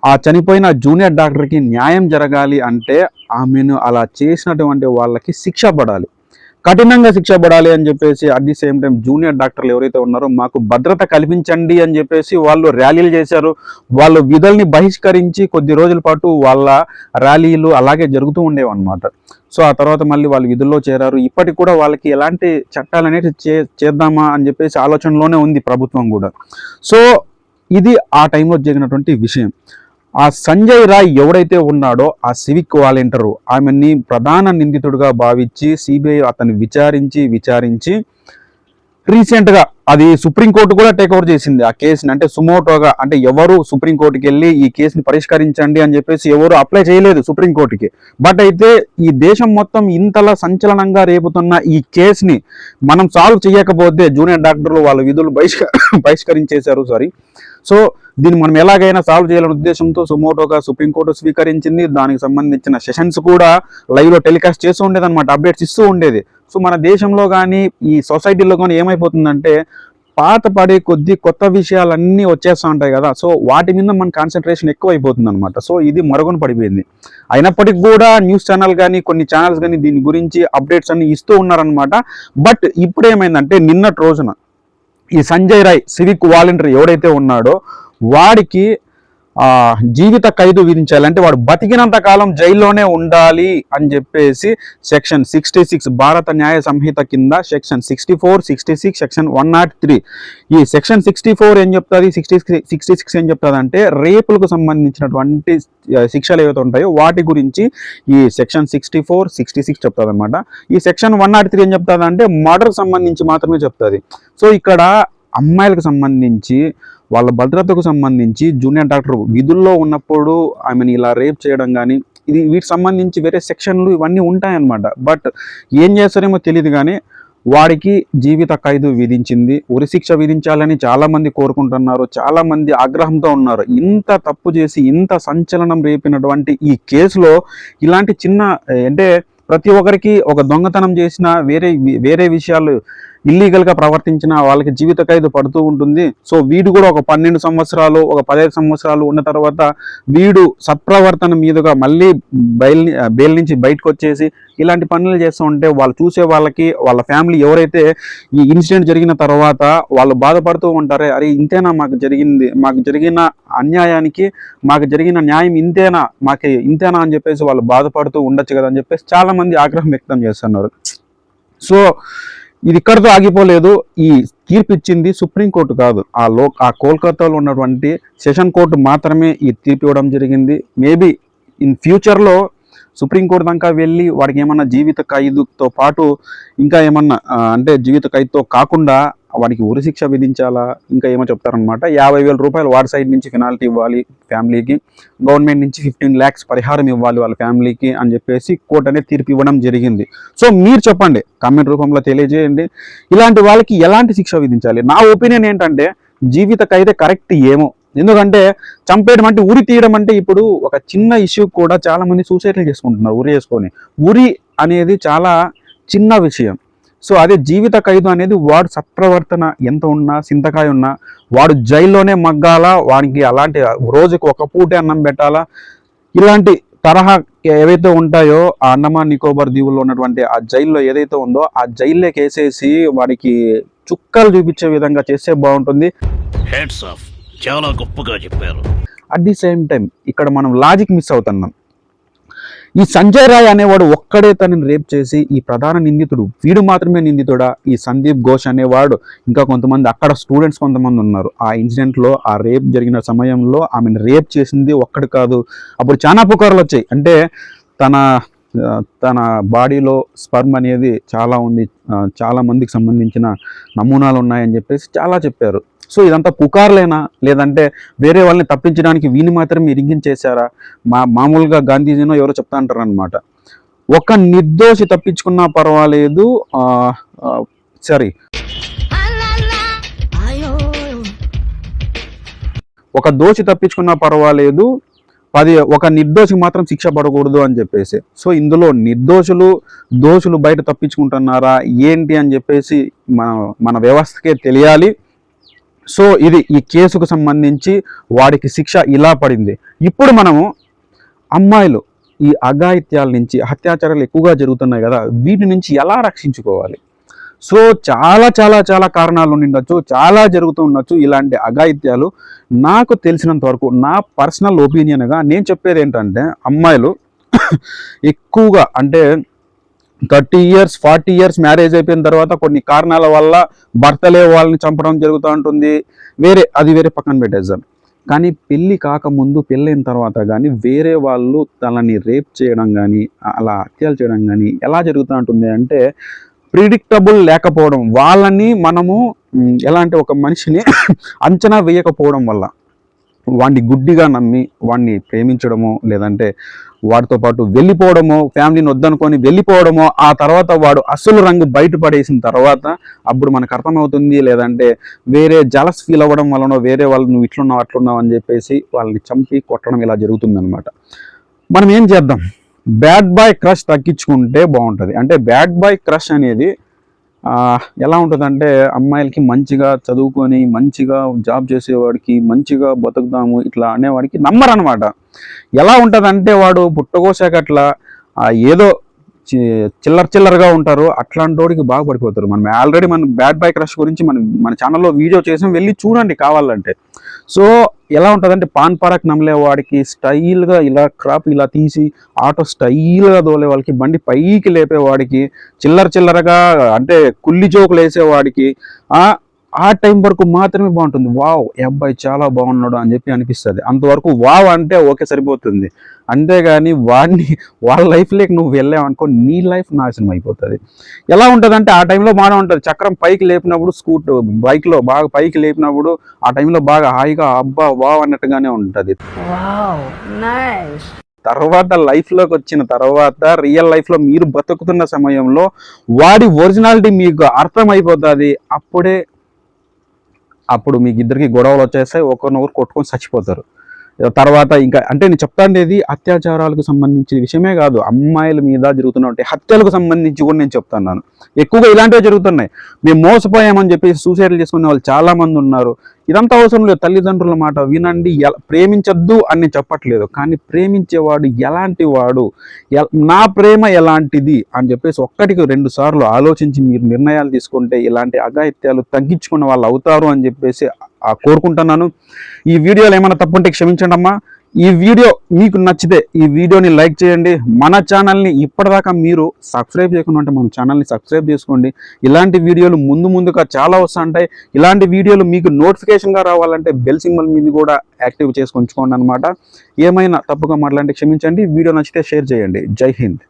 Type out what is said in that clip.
ఆ చనిపోయిన జూనియర్ డాక్టర్కి న్యాయం జరగాలి అంటే ఆమెను అలా చేసినటువంటి వాళ్ళకి శిక్ష పడాలి, కఠినంగా శిక్ష పడాలి అని చెప్పేసి at the same time junior డాక్టర్లు ఎవరైతే ఉన్నారో మాకు భద్రత కల్పించండి అని చెప్పేసి వాళ్ళు ర్యాలీలు చేశారు. వాళ్ళు విధుల్ని బహిష్కరించి కొద్ది రోజుల పాటు వాళ్ళ ర్యాలీలు అలాగే జరుగుతూ ఉండేవి అనమాట. సో ఆ తర్వాత మళ్ళీ వాళ్ళు విధుల్లో చేరారు. ఇప్పటికి కూడా వాళ్ళకి ఎలాంటి చట్టాలు అనేవి చేద్దామా అని చెప్పేసి ఆలోచనలోనే ఉంది ప్రభుత్వం కూడా. సో ఇది ఆ టైంలో జరిగినటువంటి విషయం. ఆ సంజయ్ రాయ్ ఎవడైతే ఉన్నాడో ఆ సివిక్ వాలంటీరు ఆమెని ప్రధాన నిందితుడిగా భావించి సిబిఐ అతన్ని విచారించి రీసెంట్గా అది సుప్రీంకోర్టు కూడా టేక్ ఓవర్ చేసింది ఆ కేసుని. అంటే సుమోటోగా, అంటే ఎవరు సుప్రీంకోర్టుకి వెళ్ళి ఈ కేసుని పరిష్కరించండి అని చెప్పేసి ఎవరు అప్లై చేయలేదు సుప్రీంకోర్టుకి. బట్ అయితే ఈ దేశం మొత్తం ఇంతలా సంచలనంగా రేపుతున్న ఈ కేసుని మనం సాల్వ్ చేయకపోతే జూనియర్ డాక్టర్లు వాళ్ళ విధులు బహిష్కరించేశారు. సో దీన్ని మనం ఎలాగైనా సాల్వ్ చేయాలనే ఉద్దేశంతో సుమోటోగా సుప్రీంకోర్టు స్వీకరించింది. దానికి సంబంధించిన సెషన్స్ కూడా లైవ్లో టెలికాస్ట్ చేస్తూ ఉండేది అనమాట, అప్డేట్స్ ఇస్తూ ఉండేది. సో మన దేశంలో కానీ ఈ సొసైటీలో కానీ ఏమైపోతుందంటే పాత పడే కొద్ది కొత్త విషయాలన్నీ వచ్చేస్తూ ఉంటాయి కదా, సో వాటి మీద మన కాన్సన్ట్రేషన్ ఎక్కువ అయిపోతుంది అనమాట. సో ఇది మరుగున పడిపోయింది. అయినప్పటికీ కూడా న్యూస్ ఛానల్ కానీ కొన్ని ఛానల్స్ కానీ దీని గురించి అప్డేట్స్ అన్ని ఇస్తూ ఉన్నారనమాట. బట్ ఇప్పుడు ఏమైందంటే నిన్నటి రోజున ఈ సంజయ్ రాయ్ సివిక్ వాలంటీర్ ఎవడైతే ఉన్నాడో వాడికి జీవిత ఖైదు విధించాలి, అంటే వాడు బతికినంత కాలం జైల్లోనే ఉండాలి అని చెప్పేసి సెక్షన్ 66 భారత న్యాయ సంహిత కింద సెక్షన్ 64, 66, సెక్షన్ 103. ఈ సెక్షన్ 64 ఏం చెప్తుంది, 66 ఏం చెప్తుంది అంటే రేపులకు సంబంధించినటువంటి శిక్షలు ఏవైతే ఉంటాయో వాటి గురించి ఈ సెక్షన్ 64, 66 చెప్తుంది అనమాట. ఈ సెక్షన్ 103 ఏం చెప్తుంది అంటే మర్డర్కి సంబంధించి మాత్రమే చెప్తుంది. సో ఇక్కడ అమ్మాయిలకు సంబంధించి వాళ్ళ భద్రతకు సంబంధించి జూనియర్ డాక్టర్ విధుల్లో ఉన్నప్పుడు ఆమెను ఇలా రేప్ చేయడం కానీ వీటికి సంబంధించి వేరే సెక్షన్లు ఇవన్నీ ఉంటాయన్నమాట. బట్ ఏం చేస్తారేమో తెలియదు కానీ వాడికి జీవిత ఖైదు విధించింది. ఉరిశిక్ష విధించాలని చాలామంది కోరుకుంటున్నారు, చాలామంది ఆగ్రహంతో ఉన్నారు. ఇంత తప్పు చేసి ఇంత సంచలనం రేపినటువంటి ఈ కేసులో ఇలాంటి చిన్న అంటే ప్రతి ఒక్కరికి ఒక దొంగతనం చేసిన వేరే విషయాలు ఇల్లీగల్గా ప్రవర్తించిన వాళ్ళకి జీవిత ఖైదు పడుతూ ఉంటుంది. సో వీడు కూడా ఒక 12 సంవత్సరాలు ఒక 15 సంవత్సరాలు ఉన్న తర్వాత వీడు సత్ప్రవర్తన మీదుగా మళ్ళీ బెయిల్ నుంచి బయటకు వచ్చేసి ఇలాంటి పనులు చేస్తూ ఉంటే వాళ్ళు చూసే వాళ్ళకి వాళ్ళ ఫ్యామిలీ ఎవరైతే ఈ ఇన్సిడెంట్ జరిగిన తర్వాత వాళ్ళు బాధపడుతూ ఉంటారే, అరే ఇంతేనా మాకు జరిగిన అన్యాయానికి మాకు జరిగిన న్యాయం ఇంతేనా అని చెప్పేసి వాళ్ళు బాధపడుతూ ఉండొచ్చు కదా అని చెప్పేసి చాలా మంది ఆగ్రహం వ్యక్తం చేస్తున్నారు. సో ఇది ఇక్కడితో ఆగిపోలేదు. ఈ తీర్పు ఇచ్చింది సుప్రీంకోర్టు కాదు, ఆ కోల్కతాలో ఉన్నటువంటి సెషన్ కోర్టు మాత్రమే ఈ తీర్పు ఇవ్వడం జరిగింది. మేబీ ఇన్ ఫ్యూచర్లో సుప్రీంకోర్టు దాకా వెళ్ళి వాడికి ఏమన్నా జీవిత ఖైదుతో పాటు ఇంకా ఏమన్నా అంటే జీవిత ఖైదుతో కాకుండా వాడికి ఉరిశిక్ష విధించాలా ఇంకా ఏమో చెప్తారనమాట. 50,000 రూపాయలు వాడి సైడ్ నుంచి పెనాల్టీ ఇవ్వాలి ఫ్యామిలీకి, గవర్నమెంట్ నుంచి 15 lakhs పరిహారం ఇవ్వాలి వాళ్ళ ఫ్యామిలీకి అని చెప్పేసి కోర్టు అనేది తీర్పు ఇవ్వడం జరిగింది. సో మీరు చెప్పండి, కామెంట్ రూపంలో తెలియజేయండి, ఇలాంటి వాళ్ళకి ఎలాంటి శిక్ష విధించాలి. నా ఒపీనియన్ ఏంటంటే జీవిత ఖైదే కరెక్ట్ ఏమో. ఎందుకంటే చంపేయడం అంటే ఉరి తీయడం అంటే ఇప్పుడు ఒక చిన్న ఇష్యూ కూడా చాలా మంది సూసైడ్లు చేసుకుంటున్నారు ఉరి చేసుకొని. ఉరి అనేది చాలా చిన్న విషయం. సో అదే జీవిత ఖైదు అనేది వాడు సత్ప్రవర్తన ఎంత ఉన్నా సింతకాయ ఉన్నా వాడు జైల్లోనే మగ్గాలా, వాడికి అలాంటి రోజుకి ఒక పూటే అన్నం పెట్టాలా, ఇలాంటి తరహా ఏవైతే ఉంటాయో ఆ అండమాన్ నికోబార్ దీవుల్లో ఉన్నటువంటి ఆ జైల్లో ఏదైతే ఉందో ఆ జైల్లోకి వేసేసి వాడికి చుక్కలు చూపించే విధంగా చేస్తే బాగుంటుంది. చాలా గొప్పగా చెప్పారు. అట్ ది సేమ్ టైం ఇక్కడ మనం లాజిక్ మిస్ అవుతున్నాం. ఈ సంజయ్ రాయ్ అనేవాడు ఒక్కడే తనని రేప్ చేసి ఈ ప్రధాన నిందితుడు వీడు మాత్రమే నిందితుడా? ఈ సందీప్ ఘోష్ అనేవాడు ఇంకా కొంతమంది అక్కడ స్టూడెంట్స్ కొంతమంది ఉన్నారు. ఆ ఇన్సిడెంట్లో ఆ రేప్ జరిగిన సమయంలో ఆమెను రేప్ చేసింది ఒక్కడు కాదు. అప్పుడు చాలా పుకార్లు వచ్చాయి, అంటే తన బాడీలో స్పర్మ్ అనేది చాలా ఉంది, చాలా మందికి సంబంధించిన నమూనాలు ఉన్నాయని చెప్పేసి చాలా చెప్పారు. సో ఇదంతా పుకార్లేనా, లేదంటే వేరే వాళ్ళని తప్పించడానికి వీని మాత్రమే ఇరిగించేశారా? మామూలుగా గాంధీజీనో ఎవరో చెప్తా అంటారు అనమాట, ఒక నిర్దోషి తప్పించుకున్నా పర్వాలేదు, ఒక దోషి తప్పించుకున్నా పర్వాలేదు, ఒక నిర్దోషికి మాత్రం శిక్ష పడకూడదు అని చెప్పేసి. సో ఇందులో దోషులు బయట తప్పించుకుంటున్నారా ఏంటి అని చెప్పేసి మన వ్యవస్థకే తెలియాలి. సో ఇది ఈ కేసుకు సంబంధించి వాడికి శిక్ష ఇలా పడింది. ఇప్పుడు మనము అమ్మాయిలు ఈ అఘాయిత్యాల నుంచి, అత్యాచారాలు ఎక్కువగా జరుగుతున్నాయి కదా, వీటి నుంచి ఎలా రక్షించుకోవాలి? సో చాలా చాలా చాలా కారణాలు ఉండిండొచ్చు, చాలా జరుగుతూ ఉండొచ్చు ఇలాంటి అఘాయిత్యాలు. నాకు తెలిసినంత వరకు నా పర్సనల్ ఒపీనియన్గా నేను చెప్పేది ఏంటంటే, అమ్మాయిలు ఎక్కువగా అంటే 30 years 40 years మ్యారేజ్ అయిపోయిన తర్వాత కొన్ని కారణాల వల్ల భర్తలే వాళ్ళని చంపడం జరుగుతూ ఉంటుంది. వేరే పక్కన పెట్టేద్దాం. కానీ పెళ్ళి కాకముందు, పెళ్ళైన తర్వాత కానీ వేరే వాళ్ళు తనని రేప్ చేయడం కానీ, అలా హత్యలు చేయడం కానీ ఎలా జరుగుతూ ఉంటుంది అంటే, ప్రిడిక్టబుల్ లేకపోవడం, వాళ్ళని మనము ఎలా అంటే ఒక మనిషిని అంచనా వేయకపోవడం వల్ల, వాడిని గుడ్డిగా నమ్మి వాడిని ప్రేమించడమో, లేదంటే వాడితో పాటు వెళ్ళిపోవడమో, ఫ్యామిలీని వద్దనుకొని వెళ్ళిపోవడమో, ఆ తర్వాత వాడు అసలు రంగు బయటపడేసిన తర్వాత అప్పుడు మనకు అర్థమవుతుంది. లేదంటే వేరే జలస్ ఫీల్ అవ్వడం వలన వేరే వాళ్ళు నువ్వు ఇట్లున్నావు అట్లున్నావు అని చెప్పేసి వాళ్ళని చంపి కొట్టడం ఇలా జరుగుతుంది అనమాట. మనం ఏం చేద్దాం? బ్యాడ్ బాయ్ క్రష్ తగ్గించుకుంటే బాగుంటుంది. అంటే బ్యాడ్ బాయ్ క్రష్ అనేది ఎలా ఉంటుందంటే, అమ్మాయిలకి మంచిగా చదువుకొని మంచిగా జాబ్ చేసేవాడికి మంచిగా బతుకుదాము ఇట్లా అనేవాడికి నమ్మరు అనమాట. ఎలా ఉంటుందంటే, వాడు పుట్టకోసాక అట్లా ఏదో చిల్లరగా ఉంటారు, అట్లాంటి వాడికి బాగా పడిపోతారు. మనం ఆల్రెడీ మన బ్యాడ్ బాయ్ క్రష్ గురించి మన ఛానల్లో వీడియో చేసాం, వెళ్ళి చూడండి కావాలంటే. సో ఎలా ఉంటుందంటే, పాన్ పరాక్ నమ్మలే వాడికి స్టైల్గా ఇలా క్రాప్ ఇలా తీసి ఆటో స్టైల్గా దోలే వాళ్ళకి, బండి పైకి లేపేవాడికి, చిల్లరగా అంటే కుల్లి జోకులు వేసేవాడికి ఆ టైం వరకు మాత్రమే బాగుంటుంది. వావ్, ఈ అబ్బాయి చాలా బాగున్నాడు అని చెప్పి అనిపిస్తుంది. అంతవరకు వావ్ అంటే ఓకే సరిపోతుంది. అంతేగాని వాళ్ళ లైఫ్లోకి నువ్వు వెళ్ళావనుకో, నీ లైఫ్ నాశనం అయిపోతుంది. ఎలా ఉంటుందంటే, ఆ టైంలో బాగానే ఉంటుంది. చక్రం పైకి లేపినప్పుడు, బైక్లో బాగా పైకి లేపినప్పుడు ఆ టైంలో బాగా హాయిగా అబ్బా వావ్ అన్నట్టుగానే ఉంటుంది. తర్వాత లైఫ్లోకి వచ్చిన తర్వాత, రియల్ లైఫ్లో మీరు బతుకుతున్న సమయంలో వాడి ఒరిజినాలిటీ మీకు అర్థమైపోతుంది. అప్పుడు మీకు ఇద్దరికి గొడవలు వచ్చేస్తాయి, ఒకరినొకరు కొట్టుకొని చచ్చిపోతారు. తర్వాత ఇంకా అంటే నేను చెప్తాండేది అత్యాచారాలకు సంబంధించిన విషయమే కాదు, అమ్మాయిల మీద జరుగుతున్న హత్యలకు సంబంధించి కూడా నేను చెప్తున్నాను. ఎక్కువగా ఇలాంటివి జరుగుతున్నాయి. మేము మోసపోయామని చెప్పి సూసైడ్లు చేసుకునే వాళ్ళు చాలా మంది ఉన్నారు. ఇదంతా అవసరం లేదు. తల్లిదండ్రుల మాట వినండి. ప్రేమించద్దు అని చెప్పట్లేదు, కానీ ప్రేమించేవాడు ఎలాంటి వాడు, నా ప్రేమ ఎలాంటిది అని చెప్పేసి 1-2 సార్లు ఆలోచించి మీరు నిర్ణయాలు తీసుకుంటే ఇలాంటి అఘాయిత్యాలు తగ్గించుకున్న వాళ్ళు అవుతారు అని చెప్పేసి కోరుకుంటున్నాను. ఈ వీడియోలో ఏమైనా తప్పుంటే క్షమించండి అమ్మా. ఈ వీడియో మీకు నచ్చితే ఈ వీడియోని లైక్ చేయండి. మన ఛానల్ని ఇప్పటిదాకా మీరు సబ్స్క్రైబ్ చేయకుండా ఉంటే మన ఛానల్ని సబ్స్క్రైబ్ చేసుకోండి. ఇలాంటి వీడియోలు ముందుగా చాలా వస్తుంటాయి. ఇలాంటి వీడియోలు మీకు నోటిఫికేషన్గా రావాలంటే బెల్ సింబల్ మీద కూడా యాక్టివ్ చేసుకొని ఉంచుకోండి అనమాట. ఏమైనా తప్పుగా మాట్లాడితే క్షమించండి. వీడియో నచ్చితే షేర్ చేయండి. జై హింద్.